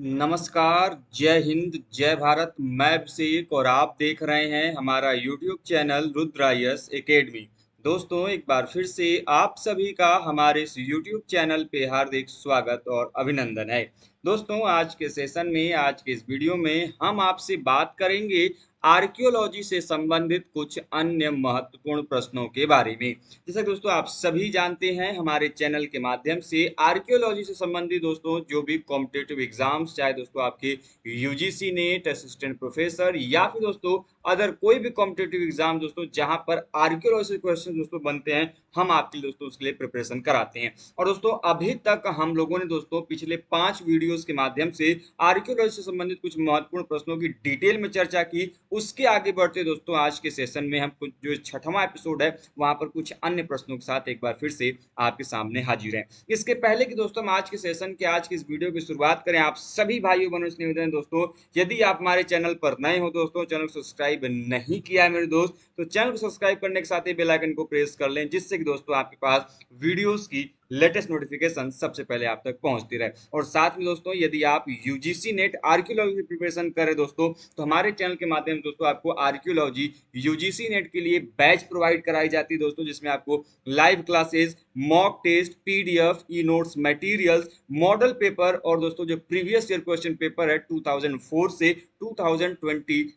नमस्कार, जय हिंद, जय भारत। मैं अभिषेक और आप देख रहे हैं हमारा यूट्यूब चैनल रुद्रायस एकेडमी। दोस्तों, एक बार फिर से आप सभी का हमारे इस यूट्यूब चैनल पे हार्दिक स्वागत और अभिनंदन है। दोस्तों, आज के सेशन में, आज के इस वीडियो में हम आपसे बात करेंगे आर्कियोलॉजी से संबंधित कुछ अन्य महत्वपूर्ण प्रश्नों के बारे में। जैसा कि दोस्तों आप सभी जानते हैं, हमारे चैनल के माध्यम से आर्कियोलॉजी से संबंधित दोस्तों जो भी कॉम्पिटिटिव एग्जाम्स, चाहे दोस्तों आपके यूजीसी नेट, असिस्टेंट प्रोफेसर या फिर दोस्तों अदर कोई भी कॉम्पिटिटिव एग्जाम दोस्तों जहां पर आर्कियोलॉजी से क्वेश्चन दोस्तों बनते हैं, हम आपके लिए दोस्तों उसके लिए प्रिपरेशन कराते हैं। और दोस्तों अभी तक हम लोगों ने दोस्तों पिछले 5 वीडियोस के माध्यम से आर्कियोलॉजी से संबंधित कुछ महत्वपूर्ण प्रश्नों की डिटेल में चर्चा की। उसके आगे बढ़ते दोस्तों आज के सेशन में हम कुछ जो 6वां एपिसोड है वहां पर कुछ अन्य प्रश्नों के साथ एक बार फिर से आपके सामने हाजिर हैं। इसके पहले कि दोस्तों हम आज के सेशन के आज की इस वीडियो की शुरुआत करें, आप सभी भाइयों बहनों से निवेदन है दोस्तों, यदि आप हमारे चैनल पर नए हो दोस्तों, चैनल को सब्सक्राइब नहीं किया है मेरे दोस्त, तो चैनल को सब्सक्राइब करने के साथ ही बेल आइकन को प्रेस कर लें, जिससे कि दोस्तों आपके पास वीडियोस की लेटेस्ट नोटिफिकेशन सबसे पहले आप तक पहुंचती रहे। और साथ में दोस्तों यदि आप यूजीसी नेट आर्कियोलॉजी की प्रिपरेशन करें दोस्तों, तो हमारे चैनल के माध्यम से दोस्तों आपको आर्कियोलॉजी यूजीसी नेट के लिए बैच प्रोवाइड कराई जाती है दोस्तों, जिसमें आपको live classes, mock test, PDF, e notes, materials, model paper और दोस्तों जो प्रीवियस ईयर क्वेश्चन पेपर है 2004 से 2022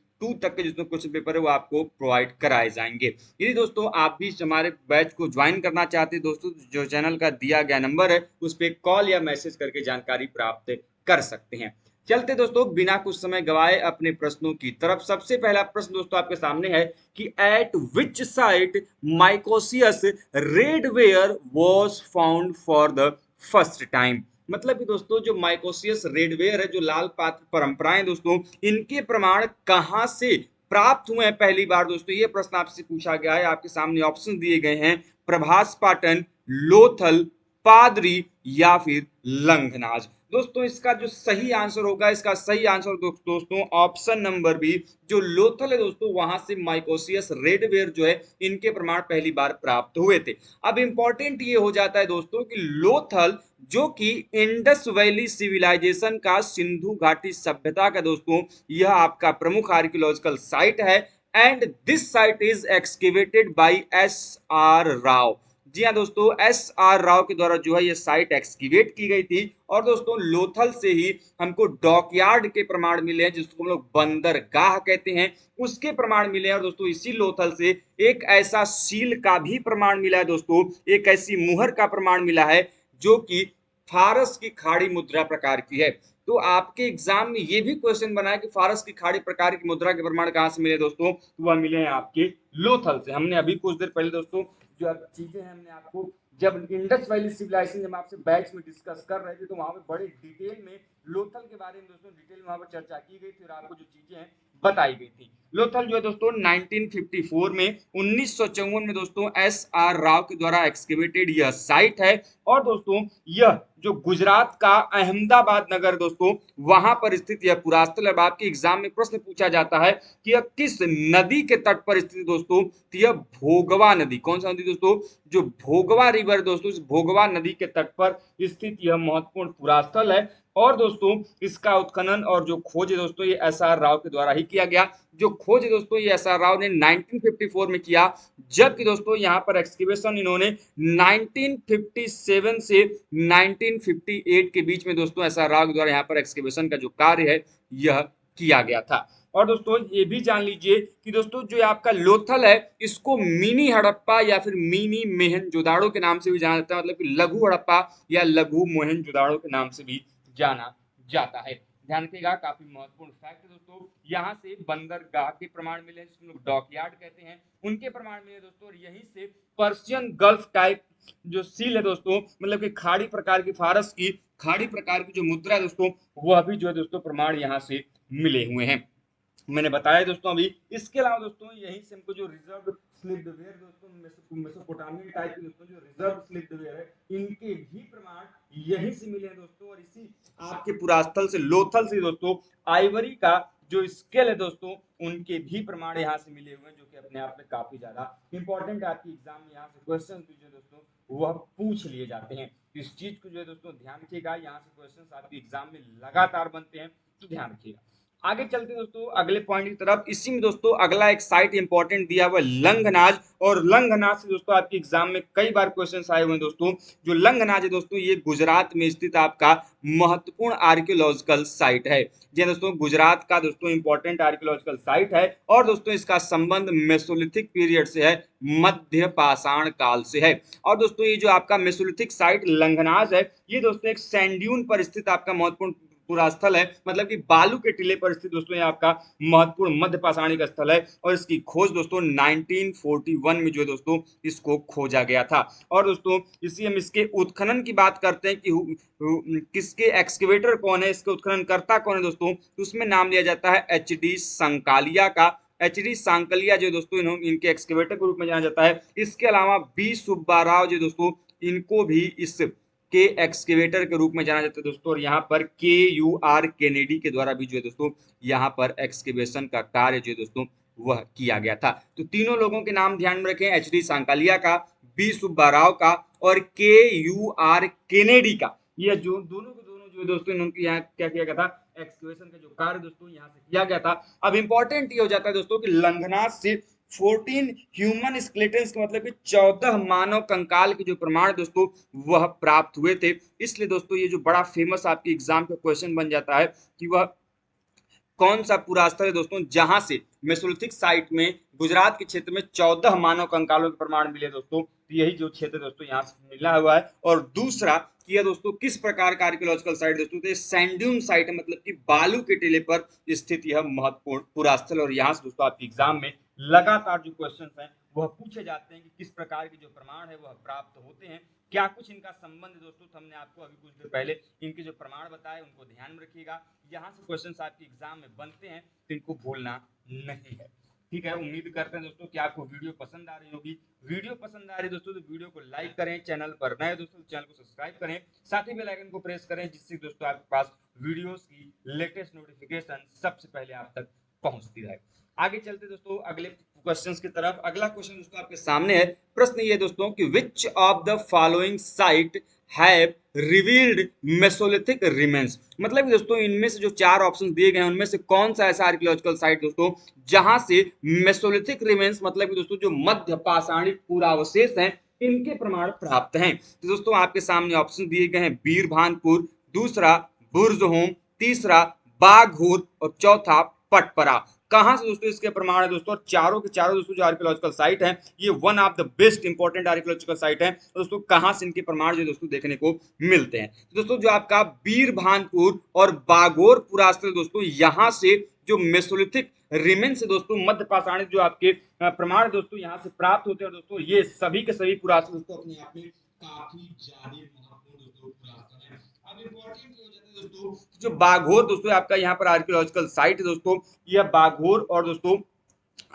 तक के जितने क्वेश्चन पेपर है वो आपको प्रोवाइड कराए जाएंगे। यदि दोस्तों आप भी हमारे बैच को ज्वाइन करना चाहते हैं दोस्तों, जो चैनल का दिया गया नंबर है उस पर कॉल या मैसेज करके जानकारी प्राप्त कर सकते हैं। चलते दोस्तों बिना कुछ समय गवाए अपने प्रश्नों की तरफ। सबसे पहला प्रश्न दोस्तों आपके सामने है कि at which site malicious redware was found for the first time. मतलब कि दोस्तों जो माइकोसियस रेडवेयर है, जो लाल पात्र परंपराएं दोस्तों, इनके प्रमाण कहां से प्राप्त हुए हैं पहली बार दोस्तों, ये प्रश्न आपसे पूछा गया है। आपके सामने ऑप्शन दिए गए हैं, प्रभास पाटन, लोथल, पादरी या फिर लंघनाज। दोस्तों इसका जो सही आंसर होगा, इसका सही आंसर दोस्तों ऑप्शन नंबर बी, जो लोथल है दोस्तों, वहां से माइकोसियस रेडवेयर जो है इनके प्रमाण पहली बार प्राप्त हुए थे। अब इंपॉर्टेंट ये हो जाता है दोस्तों कि लोथल जो कि इंडस वैली सिविलाइजेशन का, सिंधु घाटी सभ्यता का दोस्तों यह आपका प्रमुख आर्कियोलॉजिकल साइट है। And this site is excavated by S R Rao. जी हाँ दोस्तों, एस आर राव के द्वारा जो है ये साइट एक्सकीवेट की गई थी। और दोस्तों लोथल से ही हमको डॉकयार्ड के प्रमाण मिले हैं, जिसको हम लोग बंदरगाह कहते हैं, उसके प्रमाण मिले हैं। और दोस्तों इसी लोथल से एक ऐसा सील का भी प्रमाण मिला है दोस्तों, एक ऐसी मुहर का प्रमाण मिला है जो कि फारस की खाड़ी मुद्रा प्रकार की है। तो आपके एग्जाम में ये भी क्वेश्चन बना है कि फारस की खाड़ी प्रकार की मुद्रा के प्रमाण कहां से मिले दोस्तों, तो वह मिले हैं आपके लोथल से। हमने अभी कुछ देर पहले दोस्तों जो चीजें हैं हमने आपको, जब इंडस वैली सिविलाइजेशन जब आपसे बैच में डिस्कस कर रहे थे, तो वहां पे बड़े डिटेल में लोथल के बारे में दोस्तों डिटेल में वहां पर चर्चा की गई थी और आपको जो चीजें हैं बताई गई थी। लोथल जो है दोस्तों 1954 में, 1954 में दोस्तों एस आर राव के द्वारा एक्सकेवेटेड यह साइट है। और दोस्तों यह जो गुजरात का अहमदाबाद नगर दोस्तों वहां पर स्थित यह पुरास्थल। अब आपके एग्जाम में प्रश्न पूछा जाता है कि यह किस नदी के तट पर स्थित दोस्तों, तो यह भोगवा नदी। कौन सा नदी दोस्तों, जो भोगवा रिवर दोस्तों, इस भोगवा नदी के तट पर स्थित यह महत्वपूर्ण पुरास्थल है। और दोस्तों इसका उत्खनन और जो खोज है दोस्तों ये एस आर राव के द्वारा ही किया गया। जो खोज है दोस्तों ये एस आर राव ने 1954 में किया, जबकि दोस्तों यहाँ पर एक्सकेवेशन इन्होंने 1957 से 1958 के बीच में दोस्तों एस आर राव के द्वारा यहाँ पर एक्सकेवेशन का जो कार्य है यह किया गया था। और दोस्तों ये भी जान लीजिए कि दोस्तों जो आपका लोथल है इसको मिनी हड़प्पा या फिर मिनी मोहनजोदाड़ो के नाम से भी जाना जाता है, मतलब कि लघु हड़प्पा या लघु मोहनजोदाड़ो के नाम से भी जाना जाता है। ध्यान रखिएगा, काफी महत्वपूर्ण फैक्ट है दोस्तों। यहाँ से बंदरगाह के प्रमाण मिले हैं, जिसको लोग डॉकयार्ड कहते हैं, उनके प्रमाण मिले दोस्तों। और यहीं से पर्शियन गल्फ टाइप जो सील है दोस्तों, मतलब कि खाड़ी प्रकार की, फारस की खाड़ी प्रकार की जो मुद्रा है दोस्तों, वह भी जो है दोस्तों प्रमाण यहाँ से मिले हुए हैं। मैंने बताया दोस्तों अभी। इसके अलावा दोस्तों यहीं से हमको जो रिजर्व स्लिप्ड वेयर दोस्तों, मेसोपोटामियन टाइप के दोस्तों जो रिजर्व स्लिप्ड वेयर है, इनके भी प्रमाण यहीं से मिले हैं दोस्तों। और इसी आपके पुरास्थल से, लोथल से दोस्तों, आइवरी का जो स्केल है दोस्तों, उनके भी प्रमाण यहाँ से मिले हुए हैं, जो कि अपने आप में काफी ज्यादा इंपॉर्टेंट है। आपकी एग्जाम में यहाँ से क्वेश्चन भी जो दोस्तों वह पूछ लिए जाते हैं। इस चीज को जो है दोस्तों ध्यान रखिएगा, यहाँ से क्वेश्चन आपके एग्जाम में लगातार बनते हैं, तो ध्यान रखिएगा। आगे चलते दोस्तों अगले पॉइंट की तरफ। इसी में दोस्तों अगला एक साइट इंपॉर्टेंट दिया हुआ है लंगनाज, और लंगनाज से दोस्तों आपके एग्जाम में कई बार क्वेश्चंस आए हुए हैं दोस्तों। जो लंगनाज है दोस्तों, ये गुजरात में स्थित आपका महत्वपूर्ण आर्कियोलॉजिकल साइट है। जी दोस्तों, गुजरात का दोस्तों इंपॉर्टेंट आर्कियोलॉजिकल साइट है, और दोस्तों इसका संबंध मेसोलिथिक पीरियड से है, मध्य पाषाण काल से है। और दोस्तों ये जो आपका मेसोलिथिक साइट लंगनाज है, ये दोस्तों एक सैंड ड्यून पर स्थित आपका महत्वपूर्ण पूरा स्थल है, मतलब कि बालू के टीले पर स्थित दोस्तों ये आपका महत्वपूर्ण मध्य पाषाणिक स्थल है। और इसकी खोज दोस्तों 1941 में जो है दोस्तों इसको खोजा गया था। और दोस्तों इसी हम इसके उत्खनन की बात करते हैं कि किसके एक्सकेवेटर कौन है, इसके उत्खनन करता कौन है दोस्तों, तो उसमें नाम लिया जाता है एच.डी. सांकालिया का। एच.डी. सांकलिया जो दोस्तों इनके एक्सकेवेटर के रूप में जाना जाता है। इसके अलावा बी सुब्बा राव जो दोस्तों, इनको भी इस के एक्सकेवेटर के रूप में जाना जाता है दोस्तों। और यहाँ पर KUR केनेडी के द्वारा भी जो है दोस्तों यहाँ पर एक्सकेवेशन का कार्य जो है दोस्तों वह किया गया था। तो तीनों लोगों के नाम ध्यान में रखें, एच.डी. सांकालिया का, बी सुब्बा राव का, और KUR केनेडी का। ये जो दोनों के दोनों जो है दोस्तों इन्होंने यहाँ क्या किया गया था, एक्सकेवेशन का जो कार्य दोस्तों यहाँ से किया गया था। अब इंपॉर्टेंट ये हो जाता है दोस्तों कि लंगनाथ से 14 ह्यूमन स्केलेटन्स का मतलब कि 14 मानव कंकाल के जो प्रमाण दोस्तों वह प्राप्त हुए थे। इसलिए दोस्तों ये जो बड़ा फेमस आपके एग्जाम का क्वेश्चन बन जाता है कि वह कौन सा पूरा स्थल है दोस्तों जहां से मेसोलिथिक साइट में गुजरात के क्षेत्र में 14 मानव कंकालों के प्रमाण मिले दोस्तों। तो यही जो क्षेत्र दोस्तों यहाँ से मिला हुआ है। और दूसरा कि यह दोस्तों किस प्रकार का आर्कियोलॉजिकल साइट दोस्तों, तो सैंड ड्यून साइट है, मतलब कि बालू के टीले पर स्थित यह महत्वपूर्ण पूरा स्थल। और यहाँ से दोस्तों आपके एग्जाम में लगातार जो क्वेश्चन हैं वह पूछे जाते हैं कि किस प्रकार के जो प्रमाण है वह प्राप्त होते हैं, क्या कुछ इनका संबंध दोस्तों। तो हमने आपको अभी कुछ देर पहले इनके जो प्रमाण बताए उनको ध्यान में रखिएगा। यहाँ से क्वेश्चंस आपके एग्जाम में बनते हैं, तो इनको भूलना नहीं है। ठीक है, उम्मीद करते हैं दोस्तों कि आपको वीडियो पसंद आ रही होगी। वीडियो पसंद आ रही है दोस्तों तो वीडियो को लाइक करें, चैनल पर नए दोस्तों तो चैनल को सब्सक्राइब करें, साथ ही बेल आइकन को प्रेस करें, जिससे दोस्तों आपके पास वीडियोस की लेटेस्ट नोटिफिकेशन सबसे पहले आप तक पहुंचती रहे। आगे चलते दोस्तों अगले क्वेश्चंस की तरफ। अगला क्वेश्चन दोस्तों आपके सामने है। प्रश्न ये दोस्तों कि which of the following site have revealed Mesolithic remains, मतलब दोस्तों इनमें से जो चार ऑप्शन दिए गए हैं उनमें से कौन सा ऐसा आर्कियोलॉजिकल साइट दोस्तों जहां से मेसोलिथिक रिमेन्स मतलब कि दोस्तों जो मध्य पाषाणिक पुरावशेष हैं इनके प्रमाण प्राप्त हैं। तो दोस्तों आपके सामने ऑप्शन दिए गए हैं बीरभानपुर, दूसरा बुर्जहोम, तीसरा बाघोर और चौथा पटपरा। कहां से दोस्तों इसके प्रमाण है दोस्तों, चारों के चारों दोस्तों जो आर्कियोलॉजिकल साइट है ये one of the best important archaeological site है। दोस्तों कहां से इनके प्रमाण जो दोस्तों देखने को मिलते हैं, तो दोस्तों जो आपका बीरभानपुर और बागोर पुरास्थल दोस्तों यहां से जो मेसोलिथिक रिमेन्स से दोस्तों मध्य पाषाणिक जो आपके प्रमाण दोस्तों यहां से प्राप्त होते हैं। दोस्तों ये सभी के सभी पुरास्थल दोस्तों अपने आप में काफी ज्यादा महत्वपूर्ण दोस्तों पुरास्थल है। अब इंपॉर्टेंट हो जाता है दोस्तों जो बाघोर दोस्तों आपका यहाँ पर आर्कियोलॉजिकल साइट है दोस्तों, यह बाघोर और दोस्तों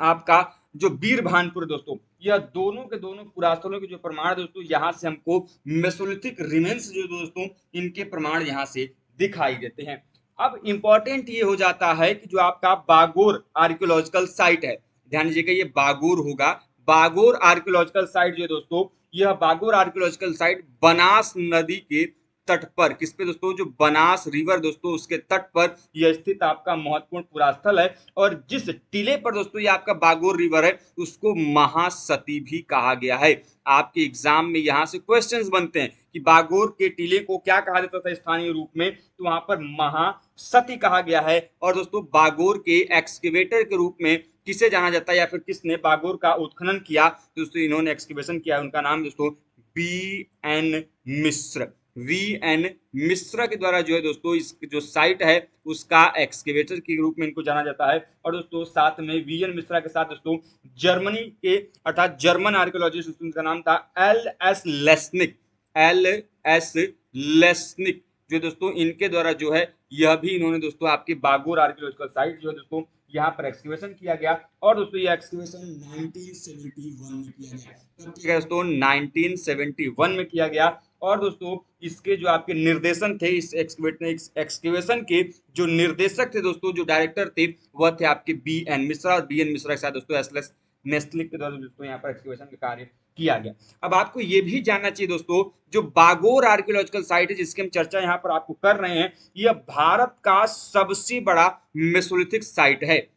आपका जो बीरभानपुर दोस्तों यह दोनों के दोनों पुरास्थलों के जो प्रमाण दोस्तों यहाँ से हमको मेसोलिथिक रिमेन्स जो दोस्तों इनके प्रमाण यहाँ से दिखाई देते हैं। अब इंपॉर्टेंट ये हो जाता है कि जो आपका बागोर आर्कियोलॉजिकल साइट है, ध्यान दीजिएगा ये बागोर होगा। बागोर आर्कियोलॉजिकल साइट जो दोस्तों यह बागोर आर्कियोलॉजिकल साइट बनास नदी के तट पर, किस पे दोस्तों, जो बनास रिवर दोस्तों उसके तट पर यह स्थित आपका महत्वपूर्ण पुरास्थल है। और जिस टीले पर दोस्तों ये आपका बागोर रिवर है उसको महासती भी कहा गया है। आपके एग्जाम में यहाँ से क्वेश्चंस बनते हैं कि बागोर के टीले को क्या कहा जाता था स्थानीय रूप में, तो वहां पर महासती कहा गया है। और दोस्तों बागोर के एक्सकेवेटर के रूप में किसे जाना जाता है या फिर किसने बागोर का उत्खनन किया, दोस्तों इन्होंने एक्सकेवेशन किया, उनका नाम दोस्तों BN मिश्र। VN मिश्रा के द्वारा जो है दोस्तों इस जो साइट है उसका एक्सकेवेटर के रूप में इनको जाना जाता है। और दोस्तों साथ में VN मिश्रा के साथ दोस्तों जर्मनी के अर्थात जर्मन आर्कियोलॉजिस्ट उनका नाम था LS लेस्निक। LS लेस्निक जो दोस्तों इनके द्वारा जो है यह भी इन्होंने दोस्तों आपके बागोर आर्कियोलॉजिकल साइट जो है दोस्तों यहाँ पर एक्सकेवेशन किया गया। और दोस्तों ये एक्सकेवेशन 1971 में किया गया। कब किया गया दोस्तों, 1971 में किया गया। और दोस्तों इसके जो आपके निर्देशन थे इस एक्सकेवेशन के जो निर्देशक थे दोस्तों, जो डायरेक्टर थे वह थे आपके BN मिश्रा। और BN मिश्रा के साथ दोस्तों SLS नेस्लिक के द्वारा दोस्तों यहाँ पर एक्सकेवेशन का कार्य किया गया। अब आपको ये भी जानना चाहिए दोस्तों, जो बागोर आर्कियोलॉजिकल साइट है जिसकी हम चर्चा यहाँ पर आपको कर रहे हैं, यह भारत का सबसे बड़ा मेसोलिथिक साइट है।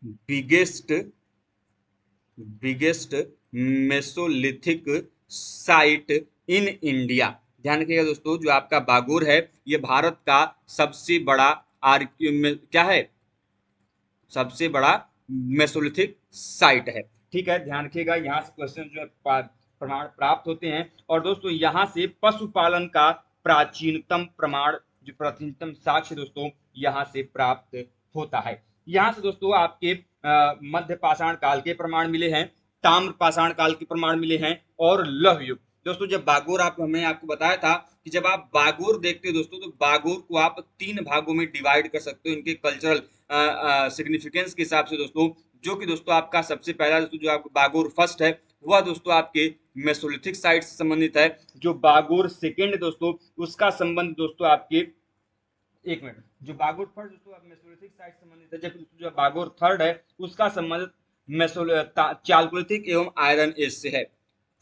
Biggest biggest Mesolithic site in India. ध्यान रखिएगा दोस्तों, जो आपका बागोर है ये भारत का सबसे बड़ा क्या है, सबसे बड़ा मेसोलिथिक साइट है। ठीक है, ध्यान रखिएगा, यहाँ से क्वेश्चन जो है प्रमाण प्राप्त होते हैं। और दोस्तों यहाँ से पशुपालन का प्राचीनतम प्रमाण, जो प्राचीनतम साक्ष्य दोस्तों यहाँ से प्राप्त होता है। यहाँ से दोस्तों आपके मध्य पाषाण काल के प्रमाण मिले हैं, ताम्र पाषाण काल के प्रमाण मिले हैं और लौह युग। दोस्तों जब बागोर हमने आपको बताया था कि जब आप बागोर देखते हो दोस्तों, तो बागोर को आप 3 भागों में डिवाइड कर सकते हो इनके कल्चरल सिग्निफिकेंस के हिसाब से दोस्तों। जो कि दोस्तों आपका सबसे पहला दोस्तों जो आपका बागोर फर्स्ट है वह दोस्तों आपके मेसोलिथिक साइट से संबंधित है। जो बागोर सेकेंड दोस्तों उसका संबंध दोस्तों आपके, एक मिनट, जो बागोर फर्स्ट दोस्तों मेसोलिथिक साइट से संबंधित है, जबकि जो बागोर थर्ड है उसका संबंध चालकोलिथिक एवं आयरन एज से है।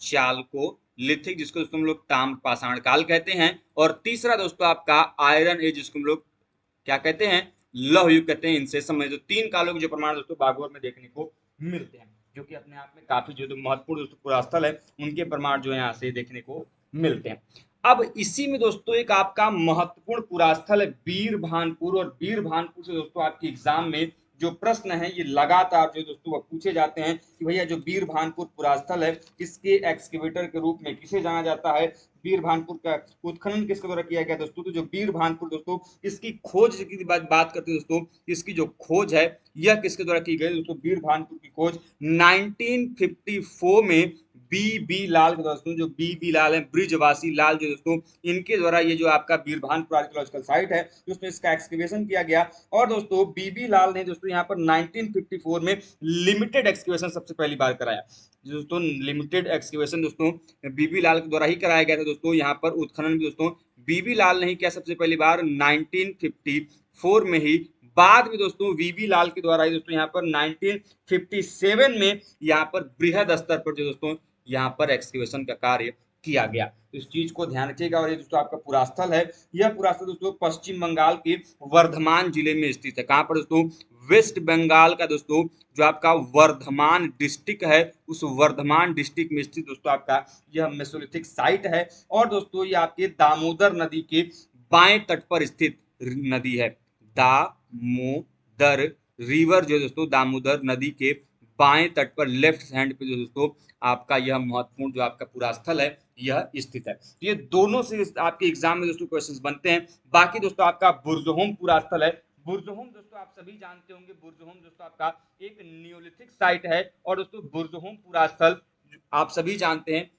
चालकोलिथिक जिसको दोस्तों हम लोग ताम्र पाषाण काल कहते हैं, और तीसरा दोस्तों आपका आयरन एज जिसको हम लोग क्या कहते हैं, लौह युग कहते हैं। इनसे संबंधित 3 कालों के जो प्रमाण दोस्तों बागोर में देखने को मिलते हैं, जो कि अपने आप में काफी जो महत्वपूर्ण दोस्तों पुरास्थल है, उनके प्रमाण जो है यहाँ से देखने को मिलते हैं। अब इसी में दोस्तों एक आपका महत्वपूर्ण पुरास्थल है वीर भानपुर, और वीर भानपुर से दोस्तों आपके एग्जाम में जो प्रश्न है ये लगातार जो दोस्तों वो पूछे जाते हैं कि भैया जो वीर भानपुर पुरास्थल है इसके एक्सकेवेटर के रूप में किसे जाना जाता है, वीर भानपुर का उत्खनन किसके द्वारा किया गया दोस्तों। तो जो वीर भानपुर दोस्तों इसकी खोज की बात करते हैं दोस्तों, इसकी जो खोज है यह किसके द्वारा की गई दोस्तों, वीर भानपुर की खोज 1954 में बी लाल के दोस्तों, जो बी लाल है ब्रिजवासी लाल जो दोस्तों, इनके द्वारा ये जो आपका वीर भानपुर आर्कियोलॉजिकल साइट है उसमें इसका एक्सकेवेशन किया गया। और दोस्तों बी लाल ने दोस्तों यहाँ पर 1954 में लिमिटेड एक्सकेवेशन सबसे पहली बार कराया। दोस्तों लिमिटेड एक्सकेवेशन दोस्तों बीबी लाल के द्वारा ही कराया गया था दोस्तों। यहाँ पर उत्खनन भी दोस्तों बीबी लाल ने ही किया सबसे पहली बार 1954 में ही। बाद में दोस्तों वीबी लाल के द्वारा ही दोस्तों यहाँ पर 1957 में यहाँ पर बृहद स्तर पर जो दोस्तों यहाँ पर एक्सकेवेशन का कार्य किया गया। तो इस चीज को ध्यान रखिएगा। और ये दोस्तों आपका पुरास्थल है, यह पुरास्थल दोस्तों पश्चिम बंगाल के वर्धमान जिले में स्थित है। कहाँ पर दोस्तों, वेस्ट बंगाल का दोस्तों जो आपका वर्धमान डिस्ट्रिक्ट है, उस वर्धमान डिस्ट्रिक्ट में स्थित दोस्तों आपका यह मेसोलिथिक साइट है। और दोस्तों ये आपके दामोदर नदी के बाएं तट पर स्थित नदी है। दामोदर रिवर जो दोस्तों दामोदर नदी के बाएं तट पर लेफ्ट हैंड पे जो दोस्तों आपका यह महत्वपूर्ण जो आपका पुरास्थल है यह स्थित है। तो ये दोनों से आपके एग्जाम में दोस्तों क्वेश्चंस बनते हैं। बाकी दोस्तों आपका बुर्जहोम पुरास्थल है। बुर्जहोम दोस्तों आप सभी जानते होंगे, बुर्जहोम दोस्तों आपका एक नियोलिथिक साइट है। और दोस्तों बुर्जहोम पुरास्थल आप सभी जानते हैं,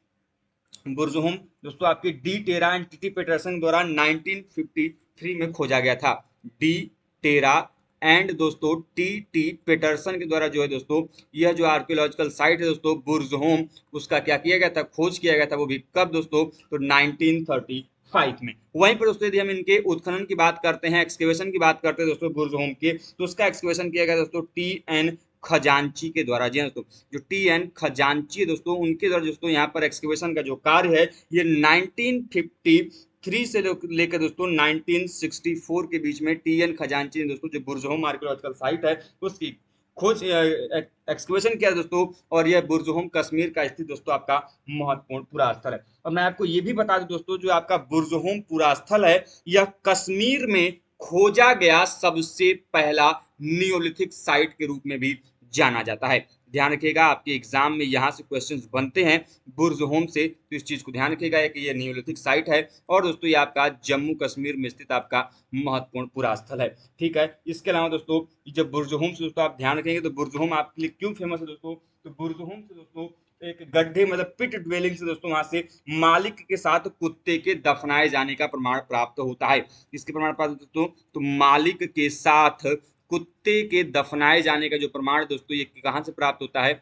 बुर्जहोम दोस्तों आपके De Terra and T Paterson द्वारा 1953 में खोजा गया था। डी टेरा एंड दोस्तों टी पेटरसन के द्वारा जो है दोस्तों यह जो आर्कियोलॉजिकल साइट है दोस्तों बुर्जहोम, उसका क्या किया गया था, खोज किया गया था। वो भी कब दोस्तों, तो 1935 में। वहीं पर दोस्तों यदि हम इनके उत्खनन की बात करते हैं, एक्सकेवेशन की बात करते हैं दोस्तों बुर्जहोम के, तो उसका एक्सकेवेशन किया गया दोस्तों टी.एन. खजांची के द्वारा। जी हाँ दोस्तों, जो टी.एन. खजांची है दोस्तों उनके द्वारा दोस्तों यहाँ पर एक्सकेवेशन का जो कार्य है ये 1953 से लेकर दोस्तों 1964 के बीच में टी.एन. खजांची ने दोस्तों जो बुर्जहोम आर्कियोलॉजिकल साइट है उसकी खोज एक्सकेवेशन किया दोस्तों। और यह बुर्जहोम कश्मीर का स्थित दोस्तों आपका महत्वपूर्ण पुरास्थल है। और मैं आपको ये भी बता दूं दोस्तों, जो आपका बुर्जहोम पुरास्थल है यह कश्मीर में खोजा गया सबसे पहला नियोलिथिक साइट के रूप में भी जाना जाता है। ध्यान रखिएगा, आपके एग्जाम में यहाँ से क्वेश्चंस बनते हैं बुर्जहोम से, तो इस चीज को ध्यान रखिएगा कि ये नियोलिथिक साइट है। और दोस्तों ये आपका जम्मू कश्मीर में स्थित आपका महत्वपूर्ण पुरास्थल है। ठीक है, इसके अलावा दोस्तों जब बुर्जहोम से दोस्तों आप ध्यान रखेंगे तो बुर्जहोम आपके लिए क्यों फेमस है दोस्तों, तो बुर्जहोम से दोस्तों एक गड्ढे मतलब पिट ड्वेलिंग से दोस्तों वहां से मालिक के साथ कुत्ते के दफनाए जाने का प्रमाण प्राप्त होता है। इसके प्रमाण प्राप्त दोस्तों, तो मालिक के साथ कुत्ते के दफनाए जाने का जो प्रमाण दोस्तों ये कहां से प्राप्त होता है,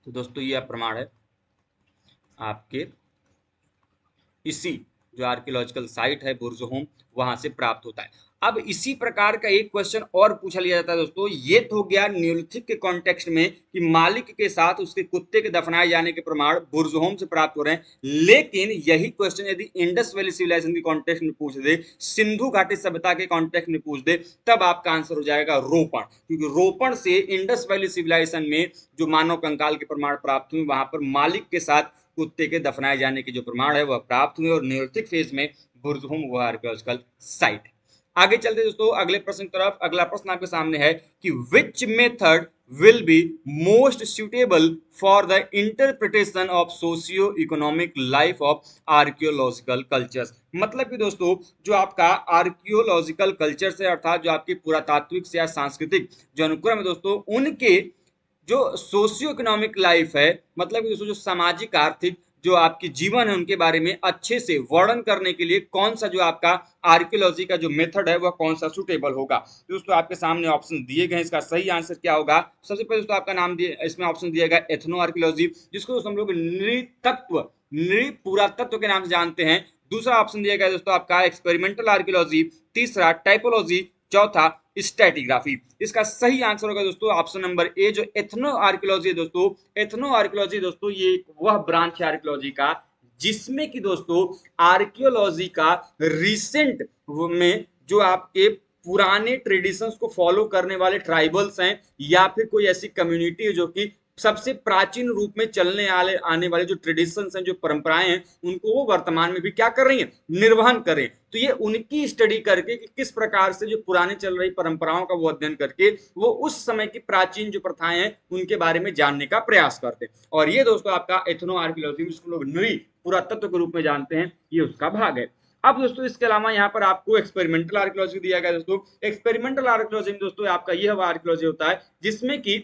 तो दोस्तों यह प्रमाण है आपके इसी जो आर्कियोलॉजिकल साइट है बुर्ज़होम, वहां से प्राप्त होता है। अब इसी प्रकार का एक क्वेश्चन और पूछा लिया जाता है दोस्तों, ये तो हो गया न्यूलिथिक के कॉन्टेक्स्ट में कि मालिक के साथ उसके कुत्ते के दफनाए जाने के प्रमाण बुर्ज़होम से प्राप्त हो रहे हैं। लेकिन यही क्वेश्चन यदि इंडस वैली सिविलाइजेशन के कॉन्टेक्स्ट में पूछ दे, सिंधु घाटी सभ्यता के कॉन्टेक्स्ट में पूछ दे, तब आपका आंसर हो जाएगा रोपण, क्योंकि रोपण से इंडस वैली सिविलाइजेशन में जो मानव कंकाल के प्रमाण प्राप्त हुए, वहां पर मालिक के साथ कुत्ते के दफनाए जाने के जो प्रमाण है वह प्राप्त हुए, और न्यूलिथिक फेज में बुर्ज़होम वह आर्कियोलॉजिकल साइट है। आगे चलते दोस्तों अगले प्रश्न की तरफ। अगला प्रश्न आपके सामने है कि which method will be most suitable for the interpretation of socio economic life of archaeological cultures. मतलब कि दोस्तों जो आपका आर्कियोलॉजिकल कल्चर है, अर्थात जो आपकी पुरातात्विक से या सांस्कृतिक जो अनुक्रम है दोस्तों, उनके जो सोशियो इकोनॉमिक लाइफ है, मतलब दोस्तों जो सामाजिक आर्थिक जो आपकी जीवन है, उनके बारे में अच्छे से वर्णन करने के लिए कौन सा जो आपका आर्कियोलॉजी का जो मेथड है वह कौन सा सुटेबल होगा। दोस्तों आपके सामने ऑप्शन दिए गए हैं, इसका सही आंसर क्या होगा। सबसे पहले दोस्तों आपका नाम दिए, इसमें ऑप्शन दिया गया एथनो आर्कियोलॉजी, जिसको दोस्तों हम लोग नृतत्व नृपुरातत्व के नाम से जानते हैं। दूसरा ऑप्शन दिया गया दोस्तों आपका एक्सपेरिमेंटल आर्कियोलॉजी, तीसरा टाइपोलॉजी, चौथा स्ट्रेटिग्राफी। इसका सही आंसर होगा दोस्तों ऑप्शन नंबर ए, जो एथनो आर्कियोलॉजी है दोस्तों। एथनो आर्कियोलॉजी दोस्तों ये वह ब्रांच है आर्कियोलॉजी का जिसमें कि दोस्तों आर्कियोलॉजी का रिसेंट में जो आपके पुराने ट्रेडिशंस को फॉलो करने वाले ट्राइबल्स हैं, या फिर कोई ऐसी कम्युनिटी है जो कि सबसे प्राचीन रूप में चलने आने वाले जो ट्रेडिशंस हैं, जो परंपराएं हैं, उनको वो वर्तमान में भी क्या कर रही हैं, निर्वहन करें। तो ये उनकी स्टडी करके कि किस प्रकार से जो पुराने चल रही परंपराओं का वो अध्ययन करके वो उस समय की प्राचीन जो प्रथाएं हैं उनके बारे में जानने का प्रयास करते हैं। और ये दोस्तों आपका एथनो आर्कियोलॉजी, जिसको लोग नृ पुरातत्व के रूप में जानते हैं, ये उसका भाग है। अब दोस्तों इसके अलावा यहाँ पर आपको एक्सपेरिमेंटल आर्कियोलॉजी दिया गया दोस्तों। एक्सपेरिमेंटल आर्कियोलॉजी में दोस्तों आपका यह आर्कियोलॉजी होता है जिसमें कि